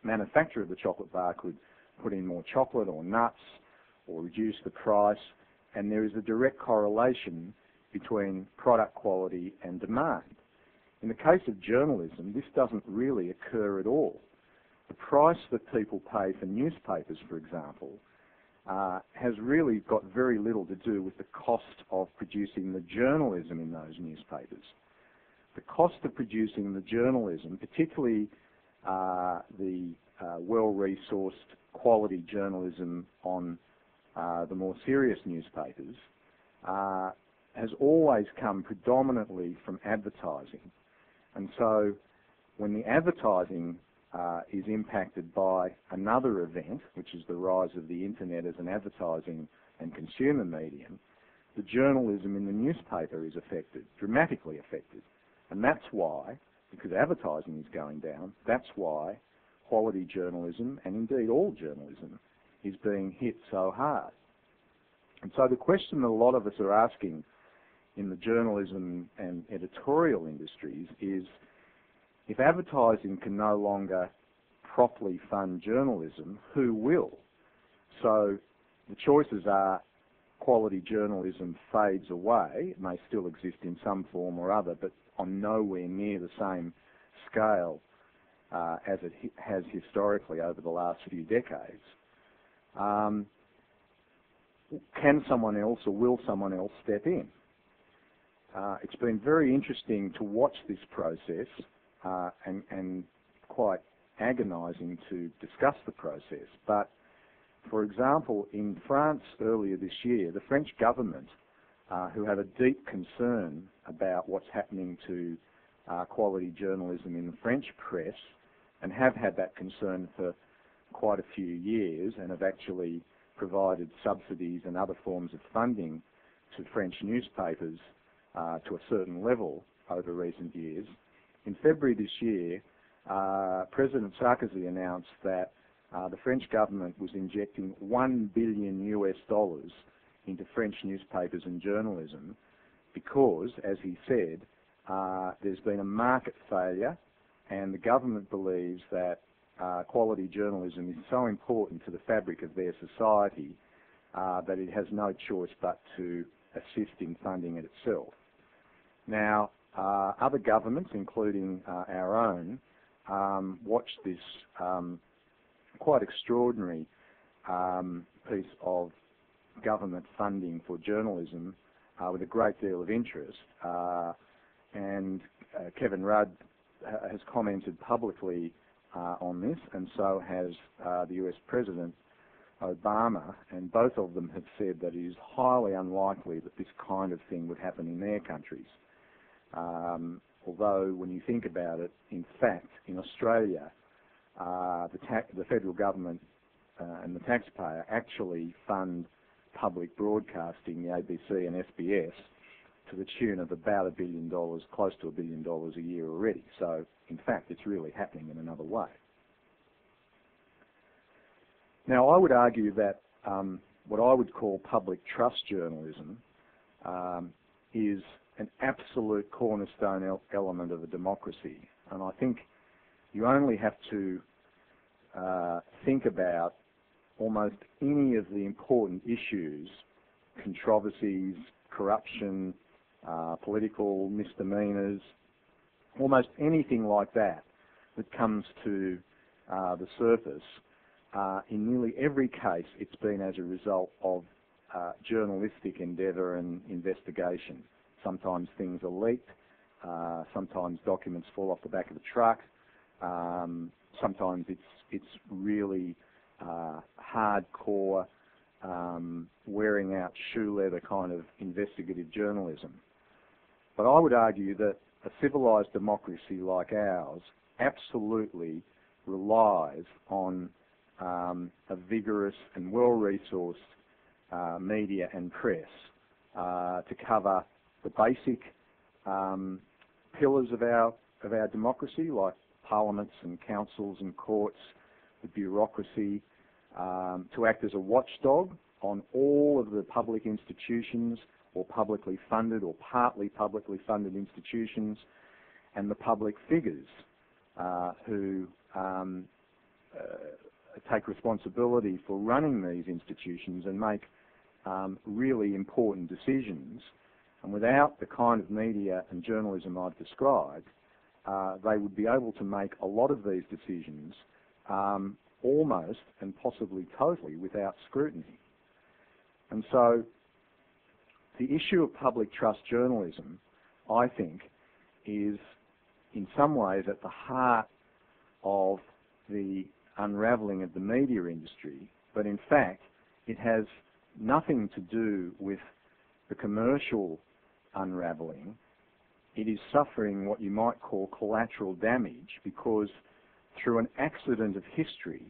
manufacturer of the chocolate bar could put in more chocolate or nuts or reduce the price, and there is a direct correlation between product quality and demand. In the case of journalism, this doesn't really occur at all. The price that people pay for newspapers, for example, has really got very little to do with the cost of producing the journalism in those newspapers. The cost of producing the journalism, particularly the well-resourced quality journalism on the more serious newspapers, has always come predominantly from advertising. And so when the advertising is impacted by another event, which is the rise of the internet as an advertising and consumer medium, the journalism in the newspaper is affected, dramatically affected. And that's why, because advertising is going down, that's why quality journalism, and indeed all journalism, is being hit so hard. And so the question that a lot of us are asking in the journalism and editorial industries is, if advertising can no longer properly fund journalism, who will? So the choices are quality journalism fades away. It may still exist in some form or other, but on nowhere near the same scale as it has historically over the last few decades. Can someone else, or will someone else, step in? It's been very interesting to watch this process and quite agonising to discuss the process. But, for example, in France earlier this year, the French government, who have a deep concern about what's happening to quality journalism in the French press, and have had that concern for quite a few years, and have actually provided subsidies and other forms of funding to French newspapers to a certain level over recent years. In February this year, President Sarkozy announced that the French government was injecting $1 billion into French newspapers and journalism because, as he said, there's been a market failure, and the government believes that quality journalism is so important to the fabric of their society that it has no choice but to assist in funding it itself. Now, other governments, including our own, watched this quite extraordinary piece of government funding for journalism with a great deal of interest. And Kevin Rudd has commented publicly on this, and so has the US President Obama, and both of them have said that it is highly unlikely that this kind of thing would happen in their countries. Although, when you think about it, in fact, in Australia, the federal government and the taxpayer actually fund public broadcasting, the ABC and SBS, to the tune of about $1 billion, close to $1 billion a year already. So, in fact, it's really happening in another way. Now, I would argue that what I would call public trust journalism is an absolute cornerstone element of a democracy. And I think you only have to think about almost any of the important issues, controversies, corruption, political misdemeanours, almost anything like that that comes to the surface. In nearly every case, it's been as a result of journalistic endeavour and investigation. Sometimes things are leaked, sometimes documents fall off the back of the truck, sometimes it's really hardcore, wearing out shoe leather kind of investigative journalism. But I would argue that a civilised democracy like ours absolutely relies on a vigorous and well-resourced media and press to cover the basic pillars of our democracy, like parliaments and councils and courts, the bureaucracy, to act as a watchdog on all of the public institutions, or publicly funded or partly publicly funded institutions, and the public figures who take responsibility for running these institutions and make really important decisions. And without the kind of media and journalism I've described, they would be able to make a lot of these decisions almost and possibly totally without scrutiny. And so the issue of public trust journalism, I think, is in some ways at the heart of the unravelling of the media industry, but in fact it has nothing to do with the commercial unravelling. It is suffering what you might call collateral damage because through an accident of history,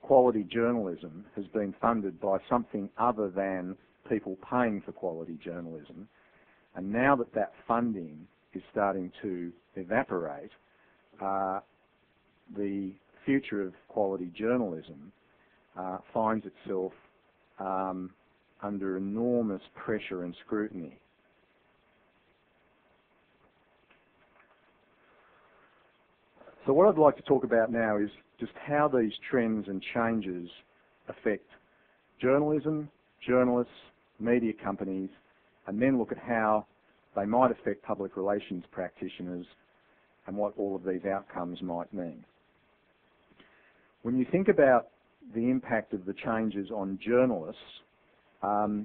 quality journalism has been funded by something other than people paying for quality journalism. And now that that funding is starting to evaporate, the future of quality journalism finds itself under enormous pressure and scrutiny. So what I'd like to talk about now is just how these trends and changes affect journalism, journalists, media companies, and then look at how they might affect public relations practitioners and what all of these outcomes might mean. When you think about the impact of the changes on journalists, I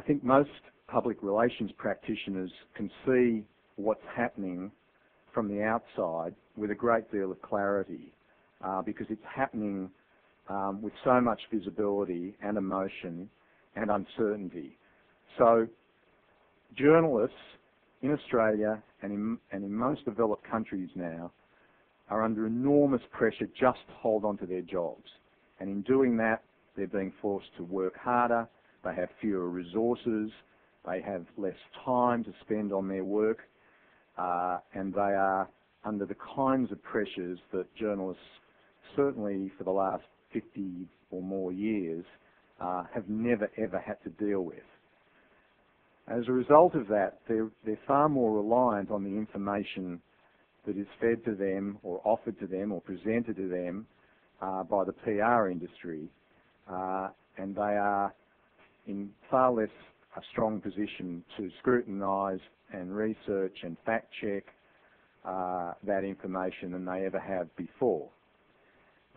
think most public relations practitioners can see what's happening from the outside with a great deal of clarity because it's happening with so much visibility and emotion and uncertainty. So journalists in Australia and in most developed countries now are under enormous pressure just to hold on to their jobs. And in doing that, they're being forced to work harder, they have fewer resources, they have less time to spend on their work, and they are under the kinds of pressures that journalists, certainly for the last 50 or more years, have never ever had to deal with. As a result of that, they're far more reliant on the information that is fed to them or offered to them or presented to them by the PR industry, and they are in far less a strong position to scrutinise and research and fact-check that information than they ever have before.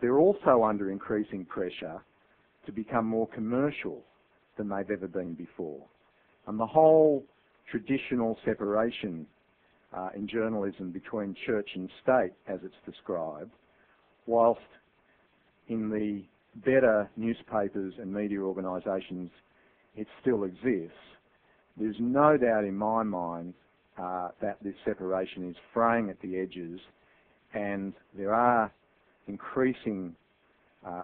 They're also under increasing pressure to become more commercial than they've ever been before. And the whole traditional separation in journalism between church and state, as it's described, whilst in the better newspapers and media organisations it still exists, there's no doubt in my mind that this separation is fraying at the edges, and there are increasing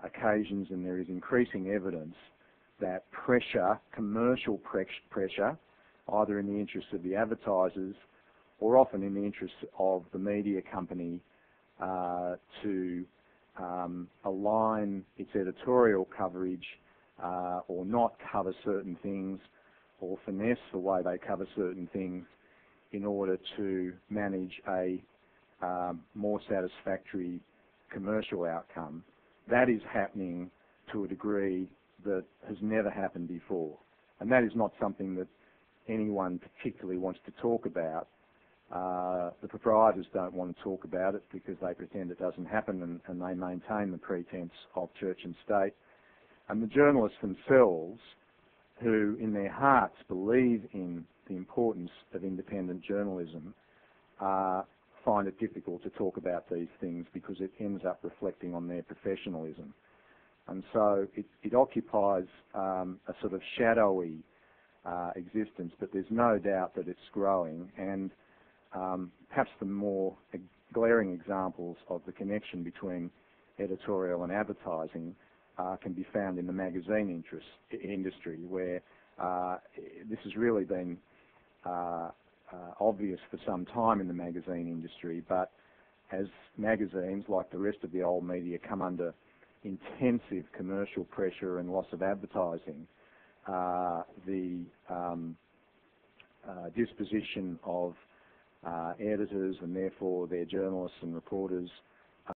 occasions and there is increasing evidence that pressure, commercial pressure, either in the interests of the advertisers or often in the interests of the media company to align its editorial coverage or not cover certain things or finesse the way they cover certain things in order to manage a more satisfactory commercial outcome. That is happening to a degree that has never happened before. And that is not something that anyone particularly wants to talk about. The proprietors don't want to talk about it because they pretend it doesn't happen, and they maintain the pretense of church and state. And the journalists themselves, who in their hearts believe in the importance of independent journalism, find it difficult to talk about these things because it ends up reflecting on their professionalism. And so it occupies a sort of shadowy existence, but there's no doubt that it's growing. And perhaps the more glaring examples of the connection between editorial and advertising can be found in the magazine industry, where this has really been obvious for some time in the magazine industry, but as magazines, like the rest of the old media, come under intensive commercial pressure and loss of advertising, the disposition of editors and therefore their journalists and reporters